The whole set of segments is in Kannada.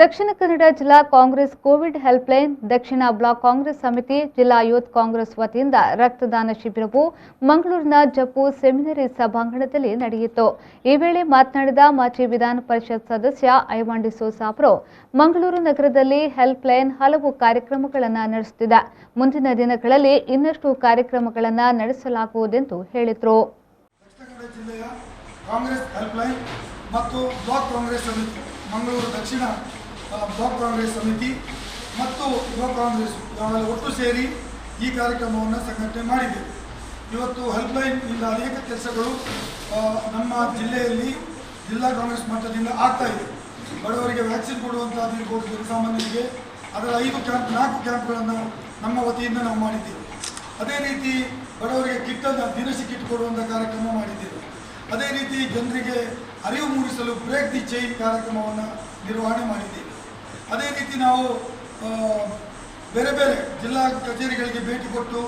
ದಕ್ಷಿಣ ಕನ್ನಡ ಜಿಲ್ಲಾ ಕಾಂಗ್ರೆಸ್ ಕೋವಿಡ್ ಹೆಲ್ಪ್ಲೈನ್ ದಕ್ಷಿಣ ಬ್ಲಾಕ್ ಕಾಂಗ್ರೆಸ್ ಸಮಿತಿ ಜಿಲ್ಲಾ ಯೂತ್ ಕಾಂಗ್ರೆಸ್ ವತಿಯಿಂದ ರಕ್ತದಾನ ಶಿಬಿರವು ಮಂಗಳೂರಿನ ಜಪ್ಪು ಸೆಮಿನರಿ ಸಭಾಂಗಣದಲ್ಲಿ ನಡೆಯಿತು. ಈ ವೇಳೆ ಮಾತನಾಡಿದ ಮಾಜಿ ವಿಧಾನ ಪರಿಷತ್ ಸದಸ್ಯ ಐವಾನ್ ಡಿಸೋಜ ಅವರು ಮಂಗಳೂರು ನಗರದಲ್ಲಿ ಹೆಲ್ಪ್ಲೈನ್ ಹಲವು ಕಾರ್ಯಕ್ರಮಗಳನ್ನು ನಡೆಸುತ್ತಿದೆ. ಮುಂದಿನ ದಿನಗಳಲ್ಲಿ ಇನ್ನಷ್ಟು ಕಾರ್ಯಕ್ರಮಗಳನ್ನು ನಡೆಸಲಾಗುವುದೆಂದು ಹೇಳಿದರು. ಕಾಂಗ್ರೆಸ್ ಹೆಲ್ಪ್ಲೈನ್ ಮತ್ತು ಬ್ಲಾಕ್ ಕಾಂಗ್ರೆಸ್ ಸಮಿತಿ ಮಂಗಳೂರು ದಕ್ಷಿಣ ಬ್ಲಾಕ್ ಕಾಂಗ್ರೆಸ್ ಸಮಿತಿ ಮತ್ತು ಯುವ ಕಾಂಗ್ರೆಸ್ ಒಟ್ಟು ಸೇರಿ ಈ ಕಾರ್ಯಕ್ರಮವನ್ನು ಸಂಘಟನೆ ಮಾಡಿದೆ. ಇವತ್ತು ಹೆಲ್ಪ್ಲೈನ್ ಇಂದ ಅನೇಕ ಕೆಲಸಗಳು ನಮ್ಮ ಜಿಲ್ಲೆಯಲ್ಲಿ ಜಿಲ್ಲಾ ಕಾಂಗ್ರೆಸ್ ಮಟ್ಟದಿಂದ ಆಗ್ತಾ ಇದೆ. ಬಡವರಿಗೆ ವ್ಯಾಕ್ಸಿನ್ ಕೊಡುವಂಥದ್ದಿರ್ಬೋದು, ಜನಸಾಮಾನ್ಯರಿಗೆ ಅದರ 4 ಕ್ಯಾಂಪ್ಗಳನ್ನು ನಮ್ಮ ವತಿಯಿಂದ ನಾವು ಮಾಡಿದ್ದೇವೆ. ಅದೇ ರೀತಿ ಬಡವರಿಗೆ ಕಿಟ್ಟನ್ನು ದಿನಸಿ ಕಿಟ್ ಕೊಡುವಂಥ ಕಾರ್ಯಕ್ರಮ ಮಾಡಿದ್ದೇವೆ. ಅದೇ ರೀತಿ ಜನರಿಗೆ ಅರಿವು ಮೂಡಿಸಲು ಬ್ರೇಕ್ ದಿ ಚೈನ್ ಕಾರ್ಯಕ್ರಮವನ್ನು ನಿರ್ವಹಣೆ ಮಾಡಿದ್ದೇವೆ. ಅದೇ ರೀತಿ ನಾವು ಬೇರೆ ಬೇರೆ ಜಿಲ್ಲಾ ಕಚೇರಿಗಳಿಗೆ ಭೇಟಿ ಕೊಟ್ಟು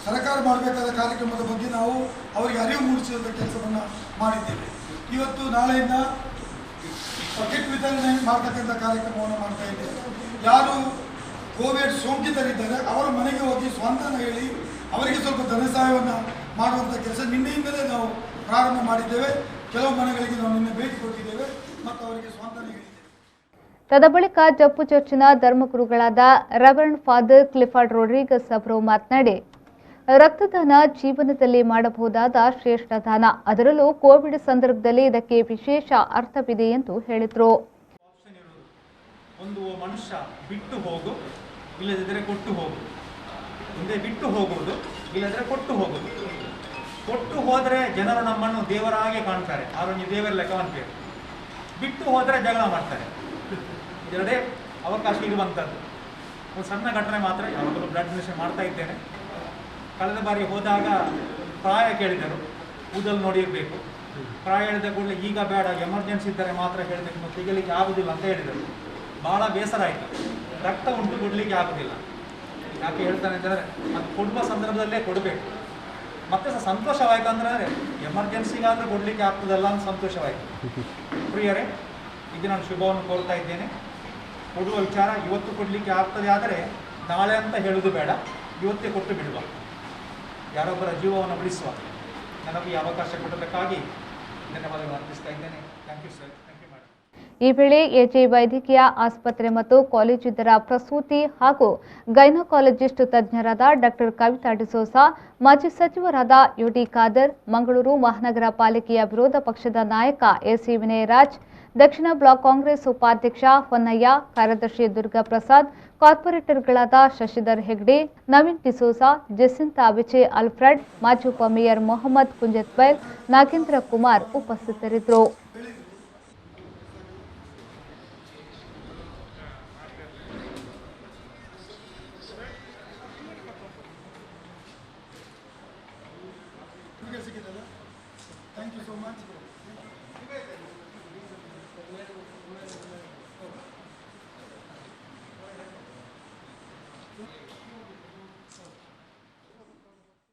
ಸರ್ಕಾರ ಮಾಡಬೇಕಾದ ಕಾರ್ಯಕ್ರಮದ ಬಗ್ಗೆ ನಾವು ಅವರಿಗೆ ಅರಿವು ಮೂಡಿಸುವಂಥ ಕೆಲಸವನ್ನು ಮಾಡಿದ್ದೇವೆ. ಇವತ್ತು ನಾಳೆಯಿಂದ ಕಿಟ್ ವಿತರಣೆ ಮಾಡತಕ್ಕಂಥ ಕಾರ್ಯಕ್ರಮವನ್ನು ಮಾಡ್ತಾ ಇದ್ದೇವೆ. ಯಾರು ಕೋವಿಡ್ ಸೋಂಕಿತರಿದ್ದಾರೆ ಅವರ ಮನೆಗೆ ಹೋಗಿ ಸ್ವಂತನ ಹೇಳಿ ಅವರಿಗೆ ಸ್ವಲ್ಪ ಧನ ಸಹಾಯವನ್ನು ಮಾಡುವಂಥ ಕೆಲಸ ನಿನ್ನೆಯಿಂದಲೇ ನಾವು ಪ್ರಾರಂಭ ಮಾಡಿದ್ದೇವೆ. ಕೆಲವು ಮನೆಗಳಿಗೆ ನಾವು ನಿನ್ನೆ ಭೇಟಿ ಕೊಟ್ಟಿದ್ದೇವೆ ಮತ್ತು ಅವರಿಗೆ ಸ್ವಂತನ ಹೇಳಿದ್ದೇವೆ. ತದಬಳಿಕ ಜಪ್ಪು ಚರ್ಚಿನ ಧರ್ಮಗುರುಗಳಾದ ರೆವರೆಂಡ್ ಫಾದರ್ ಕ್ಲಿಫರ್ಡ್ ರೋಡ್ರಿಗಸ್ ಅವರು ಮಾತನಾಡಿ, ರಕ್ತದಾನ ಜೀವನದಲ್ಲಿ ಮಾಡಬಹುದಾದ ಶ್ರೇಷ್ಠ ದಾನ, ಅದರಲ್ಲೂ ಕೋವಿಡ್ ಸಂದರ್ಭದಲ್ಲಿ ಇದಕ್ಕೆ ವಿಶೇಷ ಅರ್ಥವಿದೆ ಎಂದು ಹೇಳಿದರು. ಒಂದು ಮನುಷ್ಯ ಬಿಟ್ಟು ಹೋಗು, ಇಲ್ಲದಿದ್ದರೆ ಕೊಟ್ಟು ಹೋಗು. ಮುಂದೆ ಬಿಟ್ಟು ಹೋಗುವುದು, ಇಲ್ಲದಿದ್ದರೆ ಕೊಟ್ಟು ಹೋಗುವುದು. ಕೊಟ್ಟು ಹೋದರೆ ಜನರು ನಮ್ಮನ್ನು ದೇವರಾಗೆ ಕಾಣ್ತಾರೆ, ಅವರೊಂದು ದೇವರ ಲೆಕ್ಕವಂತೆ. ಬಿಟ್ಟು ಹೋದರೆ ಜಗಳ ಮಾಡ್ತಾರೆ. ಇದರದೇ ಅವಕಾಶ ಇರುವಂಥದ್ದು. ಒಂದು ಸಣ್ಣ ಘಟನೆ ಮಾತ್ರ, ಯಾವಾಗಲೂ ಬ್ಲಡ್ ಡೊನೇಷನ್ ಮಾಡ್ತಾ ಇದ್ದೇನೆ. ಕಳೆದ ಬಾರಿ ಹೋದಾಗ ಪ್ರಾಯ ಕೇಳಿದರು, ಕೂದಲು ನೋಡಿರಬೇಕು. ಪ್ರಾಯ ಹೇಳಿದ ಕೂಡಲೇ ಈಗ ಬೇಡ, ಎಮರ್ಜೆನ್ಸಿ ಇದ್ದರೆ ಮಾತ್ರ ಹೇಳಬೇಕು, ಮತ್ತು ತೆಗಲಿಕ್ಕೆ ಆಗುವುದಿಲ್ಲ ಅಂತ ಹೇಳಿದರು. ಭಾಳ ಬೇಸರ ಆಯಿತು. ರಕ್ತ ಉಂಟು ಕೊಡಲಿಕ್ಕೆ ಆಗೋದಿಲ್ಲ. ಯಾಕೆ ಹೇಳ್ತಾನೆ ಅಂತಂದರೆ ಅದು ಕೊಡುವ ಸಂದರ್ಭದಲ್ಲೇ ಕೊಡಬೇಕು. ಮತ್ತೆ ಸಹ ಸಂತೋಷವಾಯಿತು ಅಂದರೆ ಎಮರ್ಜೆನ್ಸಿಗಾದರೂ ಕೊಡಲಿಕ್ಕೆ ಆಗ್ತದಲ್ಲ ಅಂತ ಸಂತೋಷವಾಯಿತು. ಪ್ರಿಯರೇ, ಇದು ನಾನು ಶುಭವನ್ನು ಕೋರ್ತಾ ಇದ್ದೇನೆ. ಕೊಡುವ ವಿಚಾರ ಇವತ್ತು ಕೊಡಲಿಕ್ಕೆ ಆಗ್ತದೆ, ಆದರೆ ನಾಳೆ ಅಂತ ಹೇಳೋದು ಬೇಡ, ಇವತ್ತೇ ಕೊಟ್ಟು ಬಿಡುವ, ಯಾರೊಬ್ಬರ ಜೀವವನ್ನು ಉಳಿಸುವ. ನನಗೆ ಈ ಅವಕಾಶ ಕೊಡಬೇಕಾಗಿ ಧನ್ಯವಾದಗಳು ಅರ್ಪಿಸ್ತಾ ಇದ್ದೇನೆ. Thank you sir. Thank you madam. ಈ ವೇಳೆ ಎಜೆ ವೈದ್ಯಕೀಯ ಆಸ್ಪತ್ರೆ ಮತ್ತು ಕಾಲೇಜಿದ್ದರ ಪ್ರಸೂತಿ ಹಾಗೂ ಗೈನಕಾಲಜಿಸ್ಟ್ ತಜ್ಞರಾದ ಡಾಕ್ಟರ್ ಕವಿತಾ ಡಿಸೋಜ, ಮಾಜಿ ಸಚಿವರಾದ ಯುಟಿ ಖಾದರ್, ಮಂಗಳೂರು ಮಹಾನಗರ ಪಾಲಿಕೆಯ ವಿರೋಧ ಪಕ್ಷದ ನಾಯಕ ಎಸಿ ವಿನಯರಾಜ್, ದಕ್ಷಿಣ ಬ್ಲಾಕ್ ಕಾಂಗ್ರೆಸ್ ಉಪಾಧ್ಯಕ್ಷ ಹೊನ್ನಯ್ಯ, ಕಾರ್ಯದರ್ಶಿ ದುರ್ಗಾ ಪ್ರಸಾದ್, ಕಾರ್ಪೊರೇಟರ್ಗಳಾದ ಶಶಿಧರ್ ಹೆಗ್ಡೆ, ನವೀನ್ ಡಿಸೋಜ, ಜೆಸಿಂತಾ ವಿಜಯ್ ಅಲ್ಫ್ರೆಡ್, ಮಾಜಿ ಉಪಮೇಯರ್ ಮೊಹಮ್ಮದ್ ಕುಂಜತ್ಬೈಲ್, ನಾಗೇಂದ್ರ ಕುಮಾರ್ ಉಪಸ್ಥಿತರಿದ್ದರು.